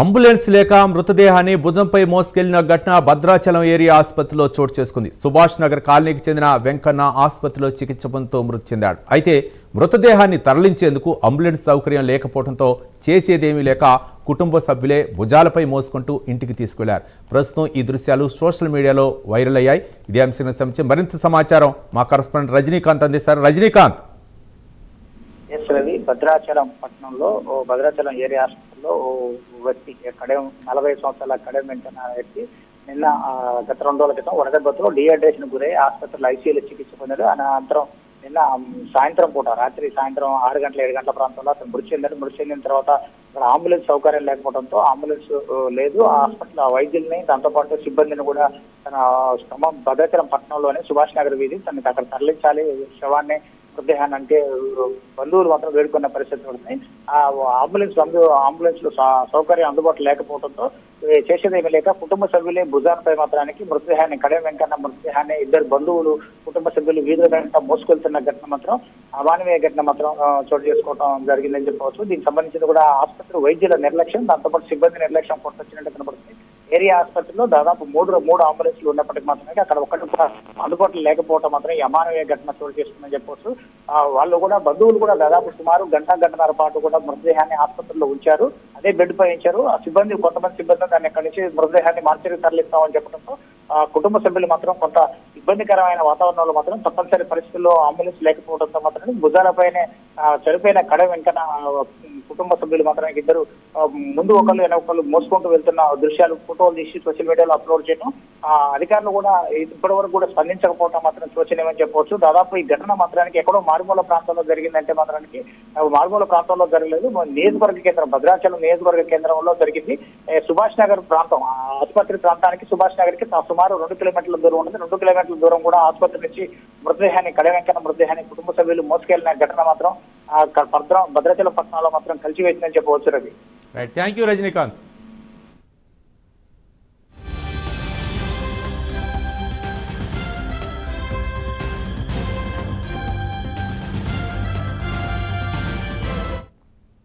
Ambulance లేక మృతదేహాన్ని భుజంపై మోసుకెళ్లిన ఘటన భద్రాచలం ఏరియా ఆసుపత్రిలో చోటు చేసుకుంది. సుభాష్ నగర్ కాలనీకి చెందిన వెంకన్న ఆసుపత్రిలో చికిత్స పొందుతూ మృతి చెందాడు. అయితే మృతదేహాన్ని తరలించేందుకు అంబులెన్స్ సౌకర్యం లేకపోవడంతో చేసేదేమీ లేక కుటుంబ సభ్యులే భుజాలపై మోసుకుంటూ ఇంటికి తీసుకెళ్లారు. ప్రస్తుతం ఈ దృశ్యాలు సోషల్ మీడియాలో వైరల్ అయ్యాయి. ఇదే అంశానికి సంబంధించి మరింత సమాచారం మా కరెస్పాండెంట్ రజనీకాంత్ అందిస్తారు. రజనీకాంత్, భద్రాచలం పట్టణంలో భద్రాచలం ఏరియా హాస్పిటల్లో వ్యక్తి కడెం 40 సంవత్సరాల కడెం వెంకన్న వ్యక్తి నిన్న గత 2 రోజుల క్రితం వడదెబ్బతో డిహైడ్రేషన్ గురై ఆసుపత్రిలో ఐసీయూలో చికిత్స పొందాడు. అనంతరం నిన్న సాయంత్రం పూట సాయంత్రం 6 గంటల 7 గంటల ప్రాంతంలో అతను మృతి చెందిన తర్వాత అక్కడ అంబులెన్స్ సౌకర్యం లేకపోవడంతో అంబులెన్స్ లేదు. ఆ హాస్పిటల్ వైద్యుల్ని దాంతోపాటు సిబ్బందిని కూడా తన భద్రాచలం పట్టణంలోనే సుభాష్ నగర్ వీధి తనకి అక్కడ తరలించాలి శవాన్ని మృతదేహాన్ని అంటే బంధువులు మాత్రం వేడుకున్న పరిస్థితులు ఉన్నాయి. ఆ అంబులెన్స్ లో సౌకర్యం అందుబాటులో లేకపోవడంతో చేసేదేమీ లేక కుటుంబ సభ్యులే భుజాలపై మాత్రానికి మృతదేహాన్ని కడెం వెంకన్న మృతదేహాన్ని ఇద్దరు బంధువులు కుటుంబ సభ్యులు వీధుల వెంట మోసుకెళ్తున్న ఘటన మాత్రం అవానవీయ ఘటన మాత్రం చోటు చేసుకోవడం జరిగిందని చెప్పవచ్చు. దీనికి సంబంధించి కూడా ఆసుపత్రి వైద్యుల నిర్లక్ష్యం దాంతోపాటు సిబ్బంది నిర్లక్ష్యం కొట్టొచ్చినట్టు కనబడుతుంది. ఏరియా ఆసుపత్రిలో దాదాపు మూడు అంబులెన్స్లు ఉన్నప్పటికీ మాత్రమే అక్కడ ఒక్కటి కూడా అందుబాటులో లేకపోవడం మాత్రం ఈ అమానవీయ ఘటన చోటు చేసుకుందని చెప్పవచ్చు. వాళ్ళు కూడా బంధువులు కూడా దాదాపు సుమారు గంటన్నర పాటు కూడా మృతదేహాన్ని ఆసుపత్రిలో ఉంచారు. అదే బెడ్ పై ఉంచారు. ఆ సిబ్బంది కొంతమంది సిబ్బంది దాన్ని అక్కడి నుంచి మృతదేహాన్ని మార్చికి తరలిస్తామని చెప్పడంతో కుటుంబ సభ్యులు మాత్రం కొంత ఇబ్బందికరమైన వాతావరణంలో మాత్రం తప్పనిసరి పరిస్థితుల్లో అంబులెన్స్ లేకపోవడంతో మాత్రం భుజాలపైనే చనిపోయిన కడెం వెంకన్న కుటుంబ సభ్యులు మాత్రం ఇద్దరు ముందు ఒకళ్ళు వెనక ఒకళ్ళు మోసుకుంటూ వెళ్తున్న దృశ్యాలు ఫోటోలు తీసి సోషల్ మీడియాలో అప్లోడ్ చేయడం అధికారులు కూడా ఇప్పటి వరకు కూడా స్పందించకపోవడం మాత్రం శోచనీయమని చెప్పవచ్చు. దాదాపు ఈ ఘటన మాత్రానికి ఎక్కడో మారుమూల ప్రాంతంలో జరిగిందంటే మాత్రానికి మారుమూల ప్రాంతంలో జరగలేదు. నియోజకవర్గ కేంద్రం భద్రాచలం నియోజకవర్గ కేంద్రంలో జరిగింది. సుభాష్ నగర్ ప్రాంతం ఆసుపత్రి ప్రాంతానికి సుభాష్ నగర్ కి సుమారు 2 కిలోమీటర్ల దూరం ఉంటుంది. 2 కిలోమీటర్ల దూరం కూడా ఆసుపత్రి నుంచి కడెం వెంకన్న మృతదేహాన్ని కుటుంబ సభ్యులు మోసుకెళ్లిన ఘటన మాత్రం భద్రాచలం పట్టణంలో మాత్రం కలిసివేసిందని చెప్పవచ్చు. Ravi, right, thank you Rajinikanth.